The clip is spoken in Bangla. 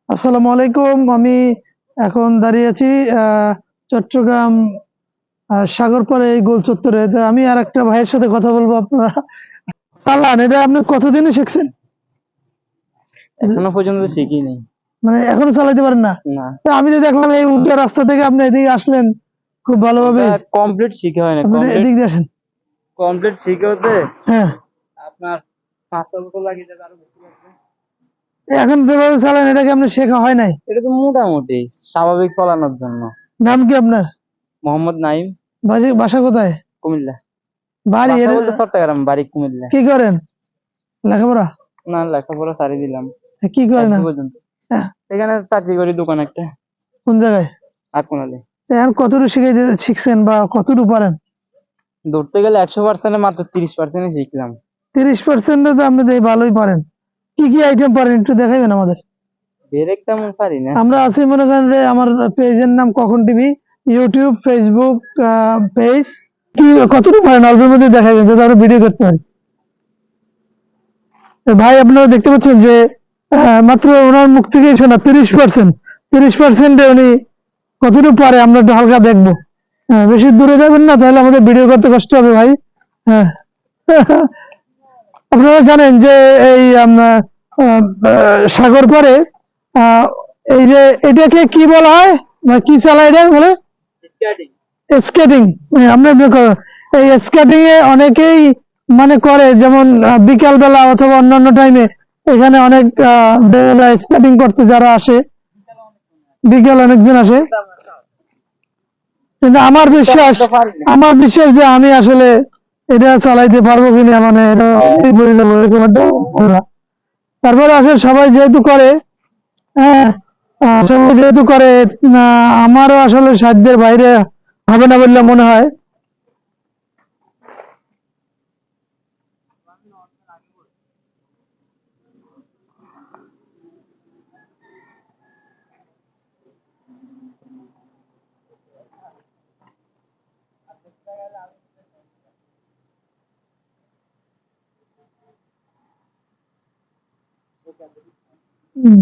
আসসালামু আলাইকুম। আমি এখন দাঁড়িয়ে আছি চট্টগ্রাম সাগরপাড়ে এই গোল চত্বরে। তো আমি আর একটা ভাইয়ের সাথে কথা বলবো। আপনারা চালান, এটা আপনি কতদিনে শিখছেন? এখনো পর্যন্ত শিখিনি। মানে এখনো চালাইতে পারেন না? না, তো আমি যে দেখলাম এই উল্টা রাস্তা থেকে আপনি এদিকে আসলেন খুব ভালোভাবে। ওটা কমপ্লিট শিখে হয় না। আপনি কমপ্লিট এদিক দিয়ে আসেন। কমপ্লিট শিখে হতে হ্যাঁ, আপনার 5 বছর লাগে, যাবে আরো বেশি লাগবে। এখন যেভাবে চালান এটাকে আপনি শেখা হয় নাই? এটা তো মোটামুটি স্বাভাবিক চালানোর জন্য। নাম কি আপনার? মোহাম্মদ নাইম। বাসা কোথায়? কুমিল্লা। বাড়ি বাসা এটা? বলতে চট্টগ্রাম, বাড়ি কুমিল্লা। কি করেন? লেখাপড়া? না, লেখাপড়া ছাড়ি দিলাম কি করেন? এত পর্যন্ত। হ্যাঁ, এখানে চাকরি করি, দোকান একটা। কোন জায়গায়? আটকোনালে। এখন কতটুকু শিখছেন বা কতটুকু পারেন? ধরতে গেলে 100% মাত্র 30% শিখলাম। 30% তো আপনি তো ভালোই পারেন। কি কি আইটেম পারেন একটু দেখাবেন আমাদের? ব্রেক তেমন পারি না। আমরা আছি, মনে করেন যে আমার পেজের নাম কখন টিভি, ইউটিউব, ফেসবুক পেজ। কি কতটুকু পারেন অল্পের মধ্যে দেখাবেন যাতে আমরা ভিডিও করতে পারি। তো ভাই আপনারা দেখতে পাচ্ছেন যে মাত্র ওনার মুখ থেকেই শোনা 30%। 30%-এ উনি কতটুকু পারে আমরা একটু হালকা দেখবো। হ্যাঁ, বেশি দূরে যাবেন না, তাহলে আমাদের ভিডিও করতে কষ্ট হবে ভাই। হ্যাঁ। আপনারা জানেন যে এই সাগর পাড়ে আহ, এই যে এটাকে কি বলা হয় বা কি চালায় এটা বলে? স্কেটিং। আমরা এই স্কেটিং এ অনেকেই মানে করে, যেমন বিকাল বেলা অথবা অন্যান্য টাইমে এখানে অনেক স্কেটিং করতে যারা আসে, বিকেল অনেকজন আসে। কিন্তু আমার বিশ্বাস যে আমি আসলে এটা চালাইতে পারবো কিনা, মানে এটা বলে দেবো এরকম একটা ওরা। তারপরে আসলে সবাই যেহেতু করে, হ্যাঁ, সবাই যেহেতু করে, আমারও আসলে সাধ্যের বাইরে হবে না বললে মনে হয়। হুম।